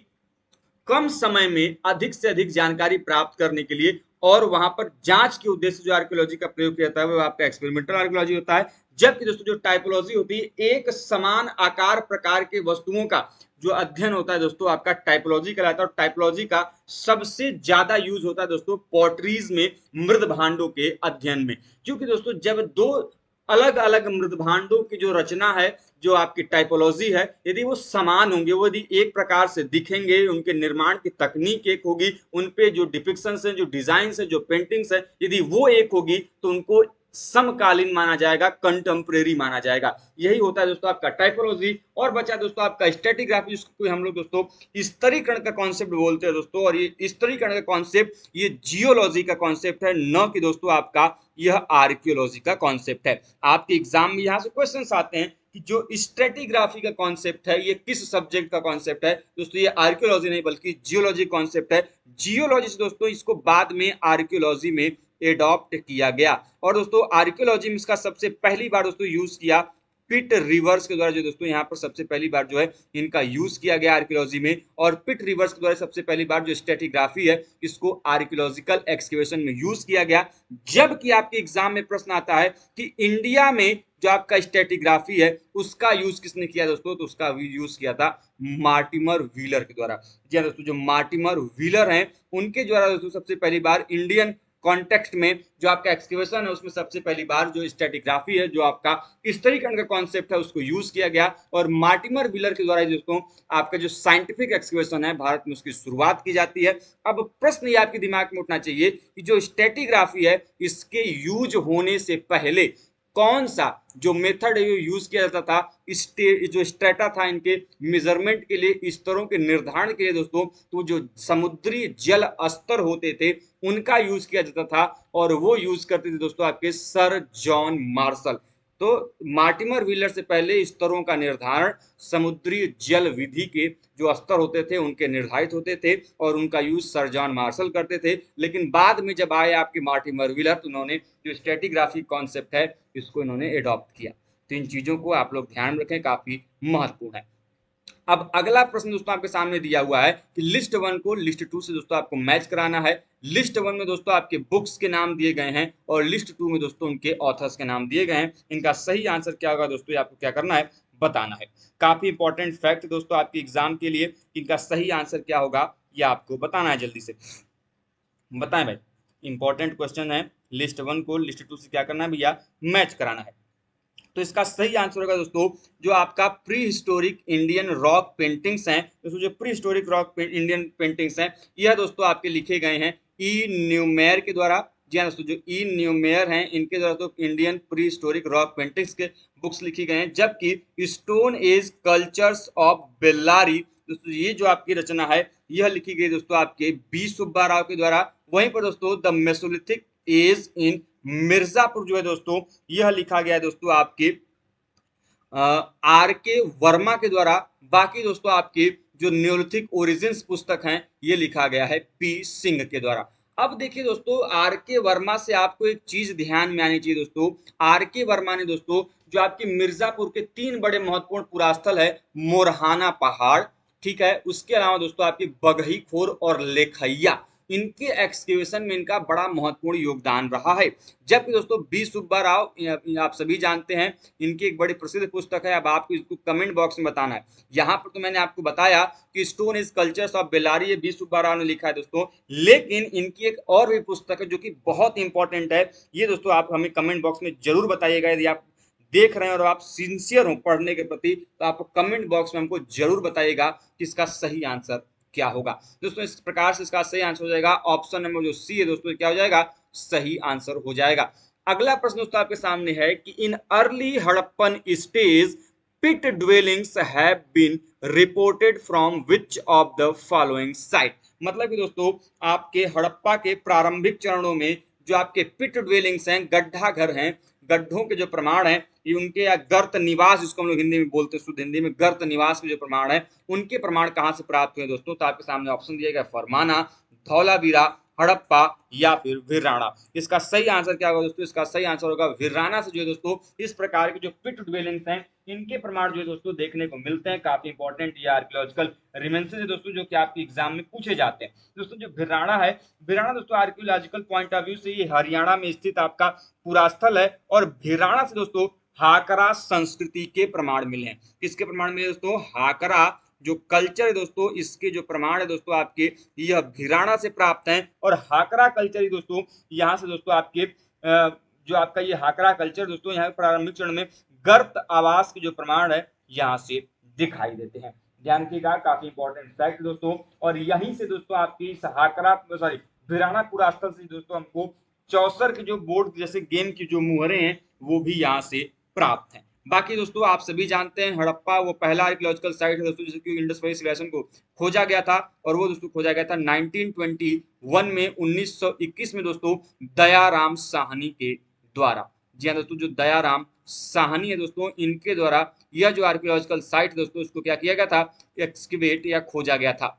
कम समय में अधिक से अधिक जानकारी प्राप्त करने के लिए और वहां पर जांच के उद्देश्य जो आर्कियोलॉजी का प्रयोग किया जाता है वो आपका एक्सपेरिमेंटल आर्कियोलॉजी होता है। जबकि दोस्तों जो टाइपोलॉजी होती है, एक समान आकार प्रकार के वस्तुओं का जो अध्ययन होता है दोस्तों, आपका टाइपोलॉजी कहलाता है। और टाइपोलॉजी का सबसे ज्यादा यूज होता है दोस्तों पॉटरीज में, मृद भांडों के अध्ययन में। क्योंकि दोस्तों जब दो अलग अलग मृद भांडों की जो रचना है, जो आपकी टाइपोलॉजी है, यदि वो समान होंगे, वो यदि एक प्रकार से दिखेंगे, उनके निर्माण की तकनीक एक होगी, उनपे जो डिपिक्शंस हैं, जो डिजाइन्स हैं, जो पेंटिंग्स है, यदि वो एक होगी तो उनको समकालीन माना जाएगा, कंटेम्प्रेरी माना जाएगा। यही होता है दोस्तों आपका टाइपोलॉजी। और बचा दोस्तों आपका स्टैटिग्राफी, जिसको हम लोग दोस्तों स्तरीकरण का कॉन्सेप्ट बोलते हैं दोस्तों। और ये स्तरीकरण का कॉन्सेप्ट ये जियोलॉजी का कॉन्सेप्ट है, न कि दोस्तों आपका यह आर्कियोलॉजी का कॉन्सेप्ट है। आपके एग्जाम में यहाँ से क्वेश्चन आते हैं कि जो स्ट्रेटिग्राफी का कॉन्सेप्ट है ये किस सब्जेक्ट का कॉन्सेप्ट है। दोस्तों ये आर्कियोलॉजी नहीं बल्कि जियोलॉजी कॉन्सेप्ट है। जियोलॉजी से दोस्तों इसको बाद में आर्कियोलॉजी में एडॉप्ट किया गया। और दोस्तों आर्कियोलॉजी में इसका सबसे पहली बार दोस्तों यूज किया पिट रिवर्स के द्वारा, जो दोस्तों यहाँ पर सबसे पहली बार जो है इनका यूज किया गया आर्कियोलॉजी में। और पिट रिवर्स के द्वारा सबसे पहली बार जो स्ट्रेटिग्राफी है इसको आर्कियोलॉजिकल एक्सकेवेशन में यूज किया गया। जबकि आपके एग्जाम में प्रश्न आता है कि इंडिया में जो आपका स्ट्रेटिग्राफी है उसका यूज किसने किया दोस्तों, तो उसका यूज किया था मार्टिमर व्हीलर के द्वारा। जी हाँ दोस्तों, जो मार्टिमर व्हीलर हैं उनके द्वारा दोस्तों सबसे पहली बार इंडियन कॉन्टेक्स्ट में जो आपका एक्सकेवेशन है उसमें सबसे पहली बार जो स्ट्रेटिग्राफी है, जो आपका स्तरीकरण का कॉन्सेप्ट है, उसको यूज किया गया। और मार्टिमर व्हीलर के द्वारा दोस्तों आपका जो साइंटिफिक एक्सकेवेशन है भारत में उसकी शुरुआत की जाती है। अब प्रश्न ये आपके दिमाग में उठना चाहिए कि जो स्ट्रेटिग्राफी है इसके यूज होने से पहले कौन सा जो मेथड है यूज किया जाता था, जो स्ट्रेटा था इनके मेजरमेंट के लिए, स्तरों के निर्धारण के लिए दोस्तों, तो जो समुद्री जल स्तर होते थे उनका यूज किया जाता था। और वो यूज करते थे दोस्तों आपके सर जॉन मार्शल। तो मार्टिमर व्हीलर से पहले स्तरों का निर्धारण समुद्री जल विधि के जो स्तर होते थे उनके निर्धारित होते थे और उनका यूज सर जॉन मार्शल करते थे। लेकिन बाद में जब आए आपके मार्टिमर व्हीलर तो उन्होंने जो स्ट्रेटिग्राफी कॉन्सेप्ट है इसको इन्होंने एडॉप्ट किया। तो इन चीजों को आप लोग ध्यान रखें, काफी महत्वपूर्ण है। अब अगला प्रश्न दोस्तों आपके सामने दिया हुआ है कि लिस्ट वन को लिस्ट टू से दोस्तों आपको मैच कराना है। लिस्ट वन में दोस्तों आपके बुक्स के नाम दिए गए हैं और लिस्ट टू में दोस्तों उनके ऑथर्स के नाम दिए गए हैं। इनका सही आंसर क्या होगा दोस्तों, आपको क्या करना है, बताना है। काफी इंपॉर्टेंट फैक्ट दोस्तों आपके एग्जाम के लिए, इनका सही आंसर क्या होगा ये आपको बताना है। जल्दी से बताएं भाई। इंपॉर्टेंट क्वेश्चन है। लिस्ट 1 को लिस्ट 2 से क्या करना है भैया, मैच कराना है। तो इसका सही आंसर होगा दोस्तों जो आपका pre historic Indian rock paintings हैं दोस्तों, जो pre historic rock Indian paintings हैं यह दोस्तों आपके लिखे गए हैं ई न्यूमेयर के द्वारा। जी हाँ दोस्तों, जो ई न्यूमेयर हैं इनके द्वारा तो Indian pre historic rock paintings के बुक्स लिखी गए हैं। जबकि stone age cultures of Bellary दोस्तों, ये जो आपकी रचना है यह लिखी गई दोस्तों आपके बी सुब्बा राव के द्वारा। वहीं पर दोस्तों the mesolithic age in Mirzapur जो है दोस्तों यह लिखा गया है दोस्तों आपके आर के वर्मा के द्वारा। बाकी दोस्तों आपके जो न्योलिथिक ओरिजिन्स पुस्तक हैं ये लिखा गया है पी सिंह के द्वारा। अब देखिए दोस्तों आर के वर्मा से आपको एक चीज ध्यान में आनी चाहिए दोस्तों। आर के वर्मा ने दोस्तों जो आपके मिर्जापुर के 3 बड़े महत्वपूर्ण पुरास्थल है, मोरहाना पहाड़, ठीक है, उसके अलावा दोस्तों आपकी बगही खोर और लेखैया, इनके एक्सकेवेशन में इनका बड़ा महत्वपूर्ण योगदान रहा है। जबकि दोस्तों बी सुब्बा राव आप सभी जानते हैं, इनकी एक बड़ी प्रसिद्ध पुस्तक है। अब आपको इसको कमेंट बॉक्स में बताना है। यहाँ पर तो मैंने आपको बताया कि stone is cultures of Bellary, ये बी सुब्बा राव ने लिखा है दोस्तों, लेकिन इनकी एक और भी पुस्तक है जो कि बहुत इंपॉर्टेंट है। ये दोस्तों आप हमें कमेंट बॉक्स में जरूर बताइएगा। यदि आप देख रहे हैं और आप सिंसियर हो पढ़ने के प्रति तो आप कमेंट बॉक्स में हमको जरूर बताइएगा कि इसका सही आंसर क्या होगा। दोस्तों इस प्रकार से इसका सही आंसर हो जाएगा ऑप्शन नंबर जो सी है दोस्तों, क्या हो जाएगा, सही आंसर हो जाएगा। अगला प्रश्न दोस्तों आपके सामने है कि in early Harappan stage pit dwellings have been reported from which of the following site. मतलब कि दोस्तों आपके हड़प्पा के प्रारंभिक चरणों में जो आपके पिट ड्वेलिंग्स हैं, गड्ढा घर हैं, गड्ढों के जो प्रमाण हैं ये उनके, या गर्त निवास जिसको हम लोग हिंदी में बोलते हैं, शुद्ध हिंदी में गर्त निवास के जो प्रमाण है उनके प्रमाण कहां से प्राप्त हुए दोस्तों। तो आपके सामने ऑप्शन दिया गया फरमाना, धौलावीरा, हड़प्पा या फिर विराणा। इसका सही आंसर क्या होगा दोस्तों, इसका सही आंसर होगा विराणा से जो है दोस्तों इस प्रकार के जो पिट ड्वेलिंग्स हैं इनके प्रमाण जो है दोस्तों देखने को मिलते हैं। काफी इंपॉर्टेंट ये आर्कियोलॉजिकल रिमेंसेस है दोस्तों जो कि आपके एग्जाम में पूछे जाते हैं। दोस्तों जो विराणा है, विराणा दोस्तों आर्कियोलॉजिकल पॉइंट ऑफ व्यू से ये हरियाणा में स्थित आपका पुरास्थल है। और भिराणा से दोस्तों हाकरा संस्कृति के प्रमाण मिले हैं। किसके प्रमाण मिले दोस्तों, हाकरा जो कल्चर है दोस्तों इसके जो प्रमाण है दोस्तों आपके यह भिराणा से प्राप्त हैं। और हाकरा कल्चर ही दोस्तों यहाँ से दोस्तों आपके जो आपका ये हाकरा कल्चर दोस्तों यहाँ प्रारंभिक चरण में गर्त आवास के जो प्रमाण है यहाँ से दिखाई देते हैं। ध्यान रखिएगा, काफी इंपॉर्टेंट फैक्ट दोस्तों। और यहीं से दोस्तों आपकी हाकरा सॉरी भिराणा पुरास्थल से दोस्तों हमको चौसर के जो बोर्ड जैसे गेम की जो मुहरें हैं वो भी यहाँ से प्राप्त हैं। बाकी दोस्तों आप सभी जानते हैं हड़प्पा वो पहला आर्कियोलॉजिकल साइट है दोस्तों जिसकी इंडस वैली सिविलाइजेशन को खोजा गया था। और वो दोस्तों खोजा गया था 1921 में, 1921 में दोस्तों दयाराम साहनी के द्वारा। जी हाँ दोस्तों, जो दयाराम साहनी है दोस्तों इनके द्वारा यह जो आर्कियोलॉजिकल साइट दोस्तों इसको क्या किया गया था, एक्सकेवेट या खोजा गया था,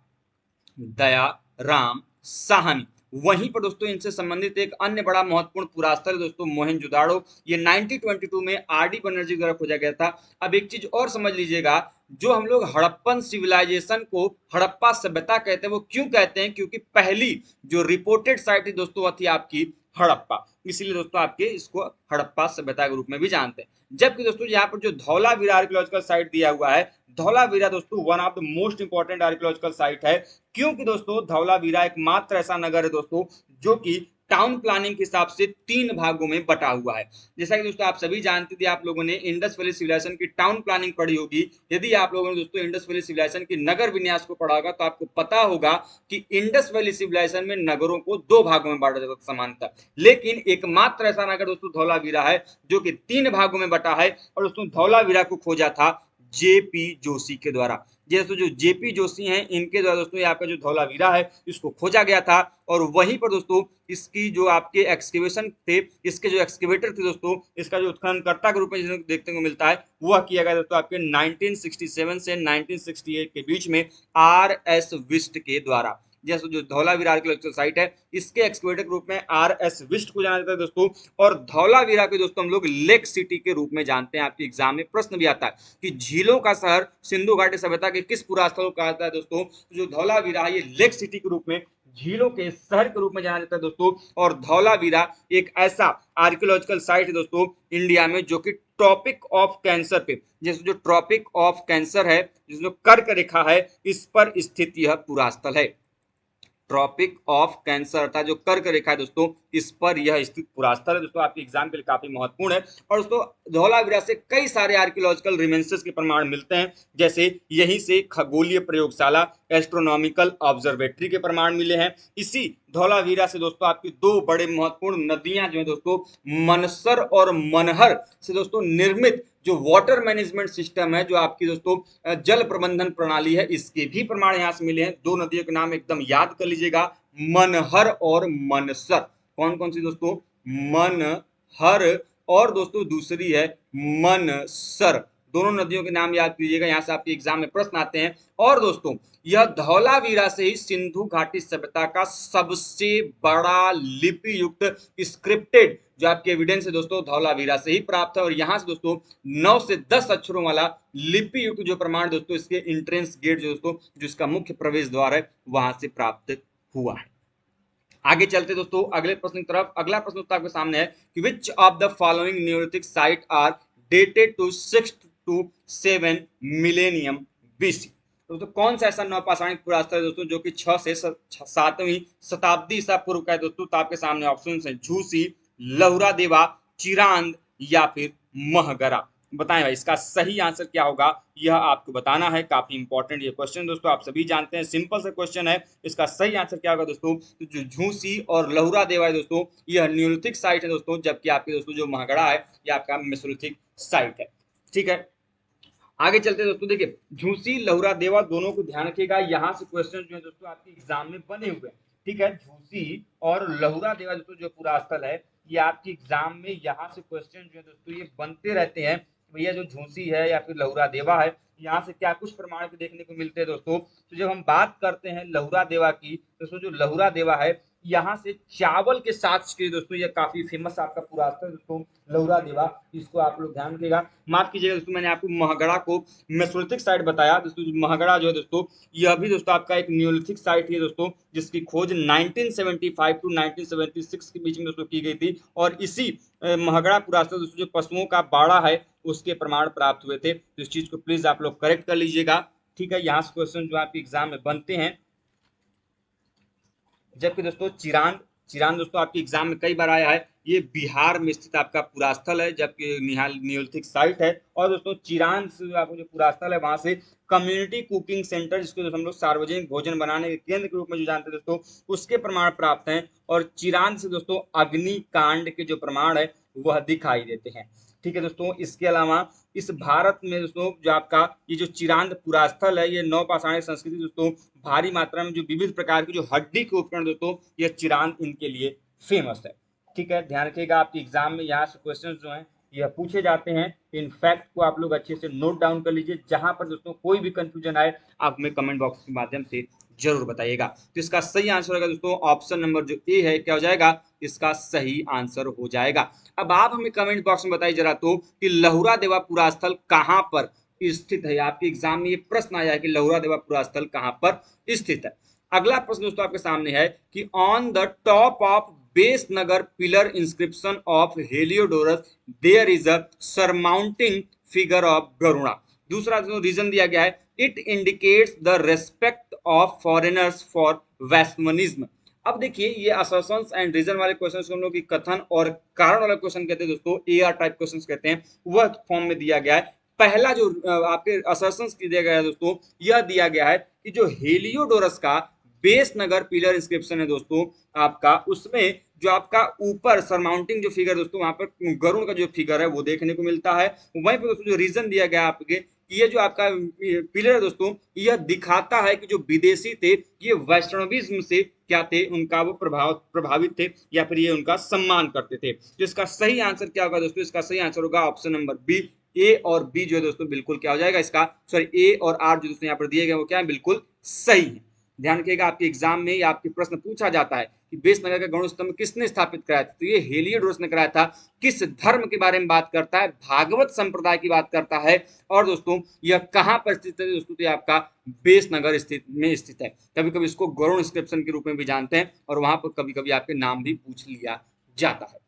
दयाराम साहनी। वहीं पर दोस्तों इनसे संबंधित एक अन्य बड़ा महत्वपूर्ण पुरास्थल दोस्तों मोहनजोदाड़ो, ये 1922 में आरडी बनर्जी द्वारा खोजा गया था। अब एक चीज और समझ लीजिएगा, जो हम लोग हड़प्पन सिविलाइजेशन को हड़प्पा सभ्यता कहते हैं वो क्यों कहते हैं, क्योंकि पहली जो रिपोर्टेड साइट थी दोस्तों वह थी आपकी हड़प्पा, इसीलिए दोस्तों आपके इसको हड़प्पा सभ्यता के रूप में भी जानते हैं। जबकि दोस्तों यहाँ पर जो धौलावीरा आर्कियोलॉजिकल साइट दिया हुआ है, धौलावीरा दोस्तों one of the most important archaeological site है, क्योंकि दोस्तों धौलावीरा एकमात्र ऐसा नगर है दोस्तों जो कि टाउन प्लानिंग के हिसाब से 3 भागों में बटा हुआ है। जैसा कि दोस्तों आप सभी जानते थे, आप लोगों ने इंडस वैली सिविलाइजेशन की टाउन प्लानिंग पढ़ी होगी। यदि आप लोगों ने दोस्तों इंडस वैली सिविलाइजेशन की नगर विन्यास को पढ़ा होगा तो आपको पता होगा कि इंडस वैली सिविलाइजेशन में नगरों को 2 भागों में बांटा जाता था समानता, लेकिन एकमात्र ऐसा नगर दोस्तों धौलावीरा है जो कि 3 भागों में बटा है। और दोस्तों धौलावीरा को खोजा था जेपी जोशी के द्वारा। दोस्तों जो जेपी जोशी हैं इनके द्वारा दोस्तों आपका जो धौलावीरा है इसको खोजा गया था। और वहीं पर दोस्तों इसकी जो आपके एक्सकेवेशन थे, इसके जो एक्सकेवेटर थे दोस्तों, इसका जो उत्खननकर्ता के रूप में जिन्हें देखने को मिलता है वह किया गया दोस्तों आपके 1967 से 1968 के बीच में आर.एस. विस्ट के द्वारा। जैसे जो धौलावीरा आर्कियोलॉजिकल साइट है इसके एक्सकेवेटर के रूप में आर.एस. विस्ट को जाना जाता है दोस्तों। और धौलावीरा को दोस्तों हम लोग लेक सिटी के रूप में जानते हैं। आपके एग्जाम में प्रश्न भी आता है कि झीलों का शहर सिंधु घाटी सभ्यता के किस पुरास्थल को कहा जाता है दोस्तों, जो धौलावीरा है ये लेक सिटी के रूप में, झीलों के शहर के रूप में जाना जाता है दोस्तों। और धौलावीरा एक ऐसा आर्कियोलॉजिकल साइट है दोस्तों इंडिया में जो कि ट्रॉपिक ऑफ कैंसर पे, जैसे जो ट्रॉपिक ऑफ कैंसर है जिसमें कर्क रेखा है इस पर स्थित यह पुरास्थल है। ट्रॉपिक ऑफ कैंसर अर्थात जो कर्क रेखा है दोस्तों, इस पर यह स्थित पुरास्थल है दोस्तों। आपके एग्जाम के लिए काफी महत्वपूर्ण है। और दोस्तों धौलावीरा से कई सारे आर्कियोलॉजिकल रिमेंसेस के प्रमाण मिलते हैं, जैसे यहीं से खगोलीय प्रयोगशाला एस्ट्रोनॉमिकल ऑब्जर्वेटरी के प्रमाण मिले हैं। इसी धौलावीरा से दोस्तों आपकी दो बड़े महत्वपूर्ण नदियां जो है दोस्तों, मनसर और मनहर से दोस्तों निर्मित जो वाटर मैनेजमेंट सिस्टम है, जो आपकी दोस्तों जल प्रबंधन प्रणाली है, इसके भी प्रमाण यहाँ से मिले हैं। दो नदियों के नाम एकदम याद कर लीजिएगा, मनहर और मनसर। कौन कौन सी दोस्तों? मनहर और दोस्तों दूसरी है मनसर। दोनों नदियों के नाम याद कीजिएगा, यहाँ से आपके एग्जाम में प्रश्न आते हैं। और दोस्तों यह धौलावीरा से ही सिंधु घाटी सभ्यता का सबसे बड़ा लिपि युक्त स्क्रिप्टेड जो आपके एविडेंस है दोस्तों, धौलावीरा से ही प्राप्त है। और यहाँ से दोस्तों 9 से 10 अक्षरों वाला लिपि युक्त जो प्रमाण दोस्तों, इसके इंट्रेंस गेट जो दोस्तों, जो इसका मुख्य प्रवेश द्वार है, वहां से प्राप्त हुआ है। आगे चलते दोस्तों अगले प्रश्न की तरफ। अगला प्रश्न आपके सामने है कि which of the following neolithic site are dated to 6 to 7 millennium BC. दोस्तों कौन सा ऐसा नवपाषाणिक पुरास्थल है दोस्तों, जो कि 6 से 7वीं शताब्दी ईसा पूर्व का है दोस्तों? तो आपके सामने ऑप्शन है झूसी, लहुरा देवा, चिरांद या फिर महगरा। बताएं भाई इसका सही आंसर क्या होगा, यह आपको बताना है। काफी इंपॉर्टेंट ये क्वेश्चन दोस्तों, आप सभी जानते हैं, सिंपल सा क्वेश्चन है। इसका सही आंसर क्या होगा दोस्तों? तो जो झूसी और लहुरा देवा है दोस्तों, यह न्यूलिथिक साइट है दोस्तों, जबकि आपके दोस्तों जो महगड़ा है, यह आपका मेसोलिथिक साइट है। ठीक है, आगे चलते दोस्तों। देखिए झूसी लहुरा देवा दोनों को ध्यान रखिएगा, यहाँ से क्वेश्चन जो है दोस्तों आपके एग्जाम में बने हुए हैं। ठीक है, झूसी और लहुरा देवा दोस्तों जो पुरास्थल है, ये आपके एग्जाम में यहाँ से क्वेश्चन जो है दोस्तों ये बनते रहते हैं। भैया जो झूसी है या फिर लहुरा देवा है, यहाँ से क्या कुछ प्रमाण भी देखने को मिलते हैं दोस्तों। तो जब हम बात करते हैं लहुरा देवा की, दोस्तों जो लहुरा देवा है, यहाँ से चावल के साथ के दोस्तों ये काफी फेमस आपका पुरास्थल दोस्तों, लहुरा देवा। इसको आप लोग ध्यान रखिएगा। माफ कीजिएगा दोस्तों, मैंने आपको महगड़ा को मेसोलिथिक साइट बताया दोस्तों। महगड़ा जो है दोस्तों, यह भी दोस्तों आपका एक न्यूलिथिक साइट है दोस्तों, जिसकी खोज 1975 टू 1976 के बीच में दोस्तों की गई थी। और इसी महगड़ा पुरास्थल दोस्तों जो पशुओं का बाड़ा है, उसके प्रमाण प्राप्त हुए थे। तो इस चीज को प्लीज आप लोग करेक्ट कर लीजिएगा। ठीक है, यहाँ से क्वेश्चन जो आपके एग्जाम में बनते हैं। जबकि दोस्तों चिरांद दोस्तों आपके एग्जाम में कई बार आया है। ये बिहार में स्थित आपका पुरास्थल है, जबकि न्यूलिथिक साइट है। और दोस्तों चिरांद से आपको जो पुरास्थल है, वहां से कम्युनिटी कुकिंग सेंटर, जिसको हम लोग सार्वजनिक भोजन बनाने के केंद्र के रूप में जो जानते हैं दोस्तों, उसके प्रमाण प्राप्त हैं। और चिरांद से दोस्तों अग्निकांड के जो प्रमाण है, वह दिखाई देते हैं। ठीक है दोस्तों, इसके अलावा इस भारत में दोस्तों जो आपका ये जो चिरांद पुरास्थल है, ये नवपाषाणिक संस्कृति दोस्तों, भारी मात्रा में जो विविध प्रकार की जो हड्डी के उपकरण दोस्तों, ये चिरांद इनके लिए फेमस है। ठीक है, ध्यान रखिएगा, आपके एग्जाम में यहाँ से क्वेश्चन जो हैं यह पूछे जाते हैं। इन फैक्ट को आप लोग अच्छे से नोट डाउन कर लीजिए। जहां पर दोस्तों कोई भी कंफ्यूजन आए, आप हमें कमेंट बॉक्स के माध्यम से जरूर बताइएगा। तो इसका सही आंसर होगा दोस्तों ऑप्शन नंबर जो ए है, क्या हो जाएगा? इसका सही आंसर हो जाएगा। अब आप हमें कमेंट बॉक्स में बताइए जरा तो कि लहुरा देवा पुरास्थल कहां पर स्थित है। आपके एग्जाम में ये प्रश्न आया है कि लहुरा देवा पुरास्थल कहां पर स्थित है। अगला प्रश्न दोस्तों आपके सामने है कि on the top of Besnagar pillar inscription of Heliodorus there is a surmounting figure of Garuda. दूसरा रीजन दिया गया है, it indicates the respect of foreigners for Vaishnavism. अब देखिए ये असर्शंस एंड रीजन वाले क्वेश्चंस को हम लोग की कथन और कारण वाले क्वेश्चन कहते हैं दोस्तों, एआर टाइप क्वेश्चंस कहते हैं, वह फॉर्म में दिया गया है। पहला जो आपके असर्शंस दिया गया है दोस्तों, यह दिया गया है कि जो हेलियोडोरस का बेस नगर पिलर इंस्क्रिप्शन है दोस्तों आपका, उसमें जो आपका ऊपर सरमाउंटिंग जो फिगर दोस्तों, वहां पर गरुड़ का जो फिगर है वो देखने को मिलता है। वहीं पर दोस्तों जो रीजन दिया गया आपके, ये जो आपका पिलर है दोस्तों, यह दिखाता है कि जो विदेशी थे ये वैष्णविज्म से क्या थे, उनका वो प्रभावित थे, या फिर ये उनका सम्मान करते थे। तो इसका सही आंसर क्या होगा दोस्तों? इसका सही आंसर होगा ऑप्शन नंबर बी। ए और बी जो है दोस्तों बिल्कुल क्या हो जाएगा इसका, सॉरी ए और आर जो दोस्तों यहाँ पर दिए गए वो क्या है, बिल्कुल सही है। ध्यान रखिएगा, आपके एग्जाम में या आपके प्रश्न पूछा जाता है कि बेस नगर का गरुड़ स्तंभ किसने स्थापित कराया था, तो ये हेलियोडोरस ने कराया था। किस धर्म के बारे में बात करता है? भागवत संप्रदाय की बात करता है। और दोस्तों यह कहां पर स्थित है दोस्तों? तो ये आपका बेस नगर में स्थित है। कभी कभी इसको गरुड़ इंस्क्रिप्शन के रूप में भी जानते हैं, और वहां पर कभी कभी आपके नाम भी पूछ लिया जाता है।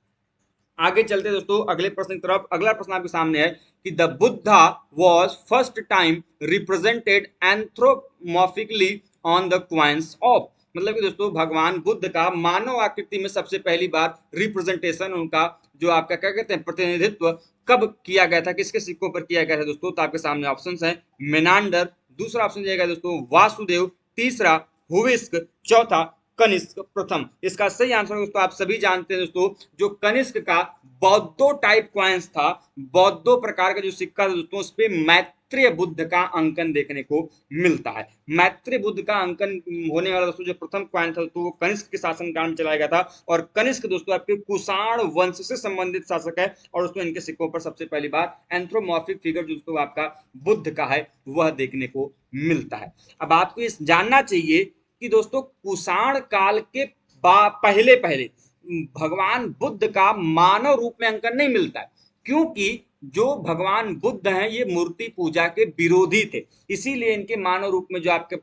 आगे चलते दोस्तों अगले प्रश्न की तरफ। अगला प्रश्न आपके सामने है कि the Buddha was first time represented anthropomorphically on the coins of. मतलब कि दोस्तों भगवान बुद्ध का मानव आकृति में सबसे पहली बार रिप्रेजेंटेशन, उनका जो आपका क्या कहते हैं प्रतिनिधित्व कब किया गया था, किसके सिक्कों पर किया गया था दोस्तों? तो आपके सामने ऑप्शंस हैं मेनांडर, दूसरा ऑप्शन दिया गया दोस्तों वासुदेव, तीसरा हुविस्क, चौथा कनिष्क प्रथम। इसका सही आंसर दोस्तों आप सभी जानते हैं दोस्तों, जो कनिष्क का बौद्धो टाइप कॉइन्स था, बौद्धो प्रकार का जो सिक्का था दोस्तों, उस पे मैत्रेय बुद्ध का अंकन देखने को मिलता है। मैत्रेय बुद्ध का अंकन होने वाला दोस्तों जो प्रथम कॉइन था तो वो कनिष्क के शासनकाल में चलाया गया था, और कनिष्क दोस्तों आपके कुषाण वंश से संबंधित शासक है, और दोस्तों इनके सिक्कों पर सबसे पहली बार एंथ्रोमॉर्फिक फिगर दोस्तों आपका बुद्ध का है वह देखने को मिलता है। अब आपको ये जानना चाहिए कि दोस्तों कुषाण काल के पहले पहले भगवान बुद्ध का मानव रूप में अंकन नहीं मिलता है, क्योंकि जो भगवान बुद्ध हैं ये मूर्ति पूजा के विरोधी थे, इसीलिए इनके मानव रूप में जो आपके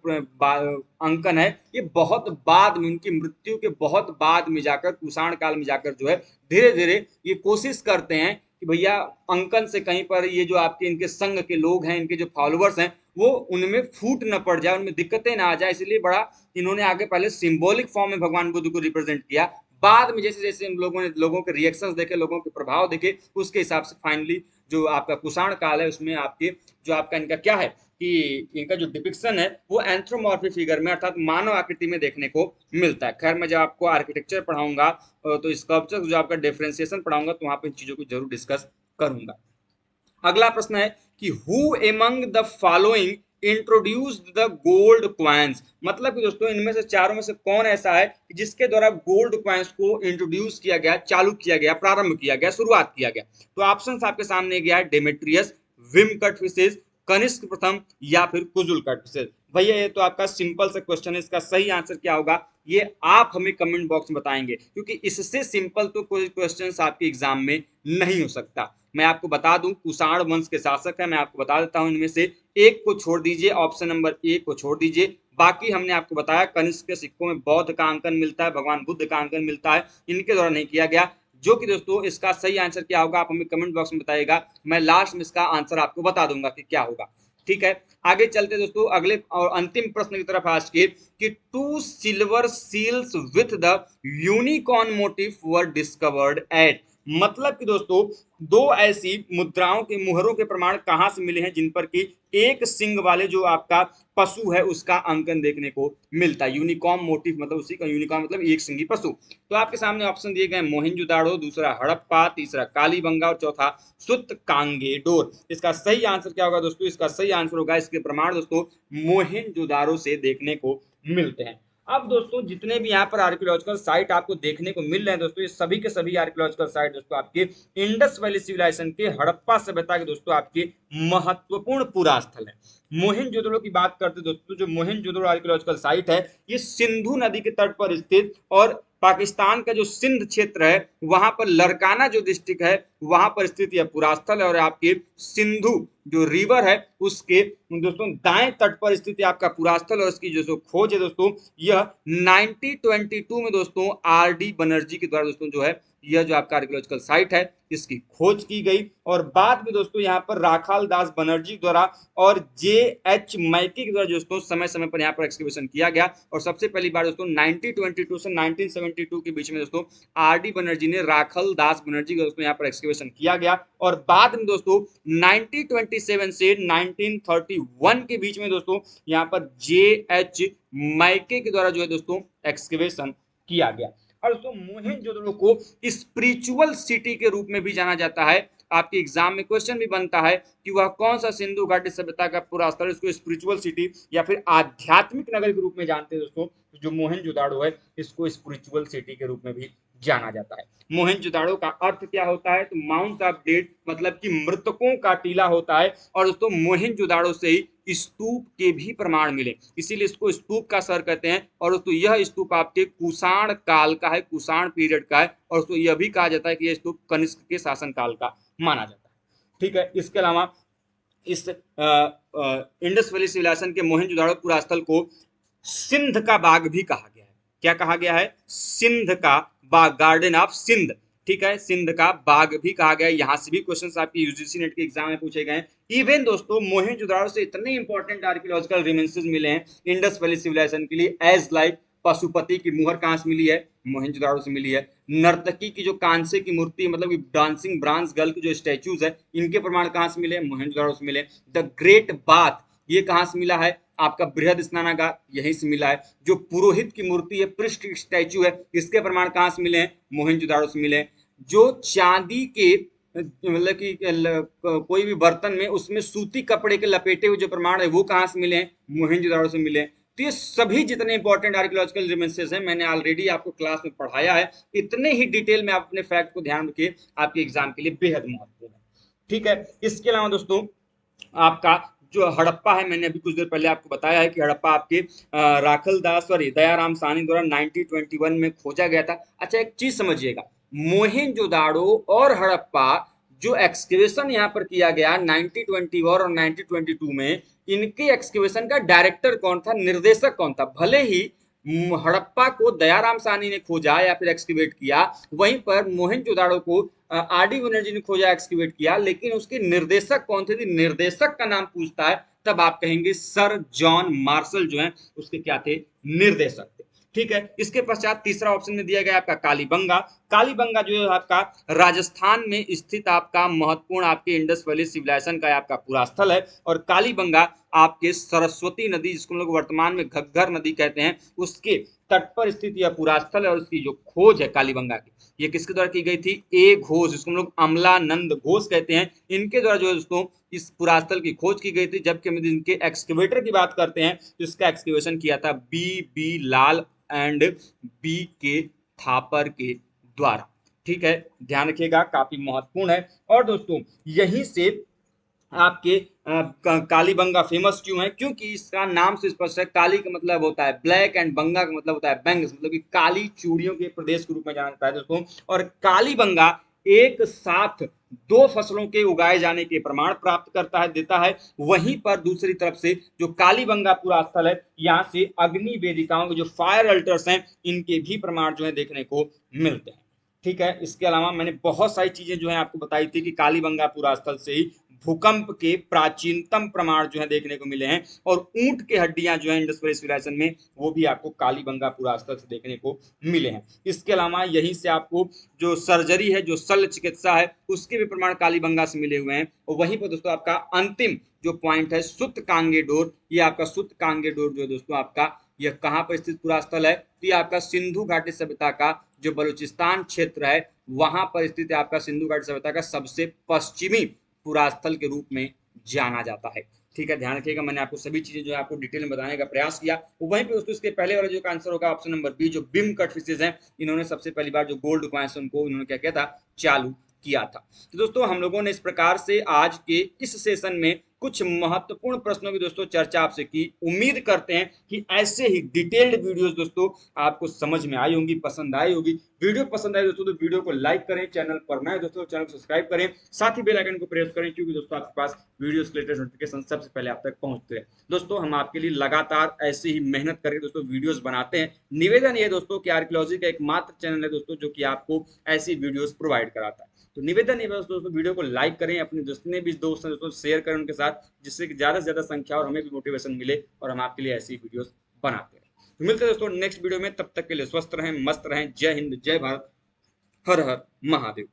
अंकन है ये बहुत बाद में, उनकी मृत्यु के बहुत बाद में जाकर, कुषाण काल में जाकर जो है धीरे धीरे ये कोशिश करते हैं कि भैया अंकन से कहीं पर ये जो आपके इनके संघ के लोग हैं, इनके जो फॉलोअर्स हैं, वो उनमें फूट न पड़ जाए, उनमें दिक्कतें ना आ जाए, इसलिए बड़ा इन्होंने आगे पहले सिंबॉलिक फॉर्म में भगवान बुद्ध को रिप्रेजेंट किया। बाद में जैसे जैसे लोगों ने लोगों के रिएक्शंस देखे, लोगों के प्रभाव देखे, उसके हिसाब से फाइनली जो आपका कुषाण काल है उसमें आपके जो आपका इनका क्या है कि इनका जो डिपिक्शन है वो एंथ्रोमॉर्फिक फिगर में अर्थात मानव आकृति में देखने को मिलता है। खैर मैं जब आपको आर्किटेक्चर पढ़ाऊंगा तो स्कल्पचर जो आपका डिफरेंशिएशन पढ़ाऊंगा तो वहां पर इन चीजों को जरूर डिस्कस करूंगा। अगला प्रश्न है कि who among the following introduced the gold coins, मतलब कि दोस्तों इनमें से चारों में से कौन ऐसा है कि जिसके द्वारा गोल्ड क्वाइंस को इंट्रोड्यूस किया गया, चालू किया गया, प्रारंभ किया गया, शुरुआत किया गया? तो ऑप्शंस आपके सामने गया है डेमेट्रियस, विम कटफिशेस, कनिष्क प्रथम या फिर कुजुल कटफिशेस। भैया ये तो आपका सिंपल सा क्वेश्चन है, इसका सही आंसर क्या होगा ये आप हमें कमेंट बॉक्स में बताएंगे, क्योंकि इससे सिंपल तो कोई क्वेश्चन आपके एग्जाम में नहीं हो सकता। मैं आपको बता दूं कुषाण वंश के शासक है, मैं आपको बता देता हूं, इनमें से एक को छोड़ दीजिए, ऑप्शन नंबर एक को छोड़ दीजिए, बाकी हमने आपको बताया कनिष्क के सिक्कों में बौद्ध का अंकन मिलता है, भगवान बुद्ध का अंकन मिलता है, इनके द्वारा नहीं किया गया। जो कि दोस्तों इसका सही आंसर क्या होगा आप हमें कमेंट बॉक्स में बताइएगा, मैं लास्ट में इसका आंसर आपको बता दूंगा कि क्या होगा। ठीक है, आगे चलते दोस्तों अगले और अंतिम प्रश्न की तरफ आज के कि two silver seals with the unicorn motif were discovered at, मतलब कि दोस्तों दो ऐसी मुद्राओं के मुहरों के प्रमाण कहां से मिले हैं जिन पर कि एक सिंग वाले जो आपका पशु है उसका अंकन देखने को मिलता है। यूनिकॉर्न मोटिव मतलब उसी का, यूनिकॉर्न मतलब एक सिंगी पशु। तो आपके सामने ऑप्शन दिए गए मोहिंजोदाड़ो, दूसरा हड़प्पा, तीसरा कालीबंगा और चौथा सुतकांगेडोर। इसका सही आंसर क्या होगा दोस्तों? इसका सही आंसर होगा, इसके प्रमाण दोस्तों मोहिंजोदाड़ो से देखने को मिलते हैं। अब दोस्तों जितने भी यहाँ पर आर्कियोलॉजिकल साइट आपको देखने को मिल रहे हैं दोस्तों, ये सभी के सभी आर्कियोलॉजिकल साइट दोस्तों आपके इंडस वैली सिविलाइजेशन के, हड़प्पा सभ्यता के दोस्तों आपके महत्वपूर्ण पुरास्थल है। मोहनजोदड़ो की बात करते दोस्तों, जो मोहनजोदड़ो आर्कियोलॉजिकल साइट है ये सिंधु नदी के तट पर स्थित और पाकिस्तान का जो सिंध क्षेत्र है वहां पर लरकाना जो डिस्ट्रिक्ट है वहां पर स्थित यह पुरास्थल है, और आपके सिंधु जो रिवर है उसके दोस्तों दाएं तट पर स्थित आपका पुरास्थल, और इसकी जो खोज है दोस्तों यह 1922 में दोस्तों आर डी बनर्जी के द्वारा दोस्तों जो है यह जो आपका आर्कियोलॉजिकल साइट है इसकी खोज की गई, और बाद में दोस्तों यहाँ पर राखाल दास बनर्जी द्वारा और जे एच मैकी के द्वारा दोस्तों समय समय पर यहाँ पर एक्सकवेशन किया गया, और सबसे पहली बार दोस्तों 1922 से 1972 के बीच में दोस्तों आर डी बनर्जी ने राखाल दास बनर्जी का दोस्तों यहाँ पर एक्सकवेशन किया गया, और बाद में दोस्तों 1927 से 1931 के बीच में दोस्तों यहाँ पर जे एच मैके के द्वारा जो है दोस्तों एक्सकवेशन किया गया। और दोस्तों मोहनजोदड़ो को स्पिरिचुअल सिटी के रूप में भी जाना जाता है। आपके एग्जाम में क्वेश्चन भी बनता है कि वह कौन सा सिंधु घाटी सभ्यता का पूरा स्थल, इसको स्पिरिचुअल सिटी या फिर आध्यात्मिक नगर के रूप में जानते हैं दोस्तों। जो मोहनजोदड़ो है इसको स्पिरिचुअल सिटी के रूप में भी जाना जाता है। मोहनजोदड़ो का अर्थ क्या होता है? तो माउंट ऑफ डेड मतलब कि मृतकों का टीला होता है, और दोस्तों मोहनजोदड़ो से ही स्तूप के भी प्रमाण मिले, इसीलिए इसको स्तूप का शहर कहते हैं। और दोस्तों यह स्तूप आपके कुषाण काल का है, कुषाण पीरियड का है, और दोस्तों यह भी कहा जाता है कि यह स्तूप कनिष्क के शासन काल का माना जाता है। ठीक है, इसके अलावा इस इंडस वैली सिविलाइजेशन के मोहनजोदड़ो पुरास्थल को सिंध का बाग भी कहा गया है। क्या कहा गया है? सिंध का बाग, गार्डन ऑफ सिंध। ठीक है, सिंध का बाग भी कहा गया है। यहाँ से भी क्वेश्चंस आपके यूजीसी नेट के एग्जाम में पूछे गए हैं। इवन दोस्तों मोहनजोदड़ो से इतने इंपॉर्टेंट आर्कियोलॉजिकल रिमेंसेस मिले हैं इंडस वैली सिविलाइजेशन के लिए, एज लाइक पशुपति की मुहर कहाँ से मिली है? मोहनजोदाड़ो से मिली है। नर्तकी की जो कांसे की मूर्ति मतलब कि डांसिंग ब्रांज गर्ल की जो स्टैचूज है, इनके प्रमाण कहाँ से मिले? मोहनजोदाड़ो से मिले। द ग्रेट बाथ ये कहाँ से मिला है? आपका बृहद स्नानागार यहीं से मिला है। जो पुरोहित की मूर्ति है, पृष्ठ स्टैचू है, इसके प्रमाण कहाँ से मिले हैं? मोहनजोदाड़ो से मिले। जो चांदी के मतलब कि कोई भी बर्तन में उसमें सूती कपड़े के लपेटे हुए जो प्रमाण है वो कहाँ से मिले हैं? मोहनजोदाड़ो से मिले। तो ये सभी जितने इंपॉर्टेंट आर्कियोलॉजिकल रिमेंसेस हैं मैंने ऑलरेडी आपको क्लास में पढ़ाया है। इतने ही डिटेल में आप अपने फैक्ट को ध्यान रखिए, आपके एग्जाम के लिए बेहद महत्वपूर्ण है। ठीक है, इसके अलावा दोस्तों आपका जो हड़प्पा है, मैंने अभी कुछ देर पहले आपको बताया है कि हड़प्पा आपके राखल दास सॉरी दयाराम साहनी द्वारा 1921 में खोजा गया था। अच्छा एक चीज समझिएगा, मोहनजोदाड़ो और हड़प्पा जो एक्सकेवेशन यहाँ पर किया गया 1921 और 1922 में, इनके एक्सकेवेशन का डायरेक्टर कौन था, निर्देशक कौन था? भले ही हड़प्पा को दयाराम साहनी ने खोजा या फिर एक्सकेवेट किया, वहीं पर मोहनजोदाड़ो को आर.डी. बनर्जी ने खोजा एक्सकेवेट किया, लेकिन उसके निर्देशक कौन थे? निर्देशक का नाम पूछता है तब आप कहेंगे सर जॉन मार्शल जो है उसके क्या थे? निर्देशक थे। ठीक है, इसके पश्चात तीसरा ऑप्शन में दिया गया आपका कालीबंगा। कालीबंगा जो है आपका राजस्थान में स्थित आपका महत्वपूर्ण आपके इंडस वैली सिविलाइजेशन का आपका पूरा स्थल है। और कालीबंगा आपके सरस्वती नदी जिसको हम लोग वर्तमान में घग्गर नदी कहते हैं उसके तट पर स्थित यह पूरा स्थल है। और इसकी जो खोज है कालीबंगा की, ये किसके द्वारा की गई थी? ए घोष, जिसको हम लोग अमलानंद घोष कहते हैं, इनके द्वारा जो है दोस्तों इस पुरास्थल की खोज की गई थी। जबकि हम इनके एक्सकेवेटर की बात करते हैं तो इसका एक्सकेवेशन किया था बी लाल एंड बी के थापर के द्वारा। ठीक है, ध्यान रखिएगा, काफी महत्वपूर्ण है। और दोस्तों यहीं से आपके कालीबंगा फेमस क्यों है? क्योंकि इसका नाम से स्पष्ट है, काली का मतलब होता है ब्लैक एंड बंगा का मतलब होता है बैंग्स, मतलब कि काली चूड़ियों के प्रदेश के रूप में जाना जाता है दोस्तों। और कालीबंगा एक साथ दो फसलों के उगाए जाने के प्रमाण प्राप्त करता है, देता है। वहीं पर दूसरी तरफ से जो कालीबंगा पूरा स्थल है, यहाँ से अग्नि वेदिकाओं के जो फायर अल्टर्स हैं इनके भी प्रमाण जो है देखने को मिलते हैं। ठीक है, इसके अलावा मैंने बहुत सारी चीजें जो है आपको बताई थी कि कालीबंगा पूरा स्थल से ही भूकंप के प्राचीनतम प्रमाण जो है देखने को मिले हैं। और ऊंट के हड्डियां जो है इंडस वैली सिविलाइजेशन में वो भी आपको कालीबंगा पूरा स्थल से देखने को मिले हैं। इसके अलावा यहीं से आपको जो सर्जरी है, जो शल्य चिकित्सा है, उसके भी प्रमाण कालीबंगा से मिले हुए हैं। और वहीं पर दोस्तों आपका अंतिम जो पॉइंट है सुत कांगे डोर, ये आपका सुत कांगे डोर जो है दोस्तों आपका यह कहाँ पर स्थित पूरा स्थल है? तो ये आपका सिंधु घाटी सभ्यता का जो बलूचिस्तान क्षेत्र है वहां पर स्थित है आपका सिंधु घाटी सभ्यता का सबसे पश्चिमी पुरास्थल के रूप में जाना जाता है। ठीक है, ध्यान रखिएगा, मैंने आपको सभी चीजें जो है आपको डिटेल में बताने का प्रयास किया। वहीं पे दोस्तों इसके पहले वाला जो आंसर होगा ऑप्शन नंबर बी, जो बिम कट फिशेज हैं, इन्होंने सबसे पहली बार जो गोल्ड कॉइंस उनको इन्होंने क्या किया था? चालू किया था। तो दोस्तों हम लोगों ने इस प्रकार से आज के इस सेशन में कुछ महत्वपूर्ण प्रश्नों की दोस्तों चर्चा आपसे की। उम्मीद करते हैं कि ऐसे ही डिटेल्ड वीडियोस दोस्तों आपको समझ में आई होंगी, पसंद आई होगी। वीडियो पसंद आए दोस्तों तो वीडियो को लाइक करें, चैनल पर नए दोस्तों चैनल को सब्सक्राइब करें, साथ ही बेल आइकन को प्रेस करें, क्योंकि दोस्तों आपके पास वीडियोस के लेटेस्ट नोटिफिकेशन सबसे पहले आप तक पहुंचते हैं। दोस्तों हम आपके लिए लगातार ऐसे ही मेहनत करके दोस्तों वीडियोस बनाते हैं। निवेदन ये दोस्तों कि आर्कियोलॉजी का एकमात्र चैनल है दोस्तों जो कि आपको ऐसी वीडियोस प्रोवाइड कराता है। तो निवेदन ये दोस्तों वीडियो को लाइक करें, अपने जितने भी दोस्त हैं दोस्तों शेयर करें उनके साथ, जिससे कि ज्यादा से ज्यादा संख्या और हमें भी मोटिवेशन मिले और हम आपके लिए ऐसी वीडियोस बनाते हैं। तो मिलते हैं दोस्तों नेक्स्ट वीडियो में, तब तक के लिए स्वस्थ रहें, मस्त रहें। जय हिंद, जय भारत, हर हर महादेव।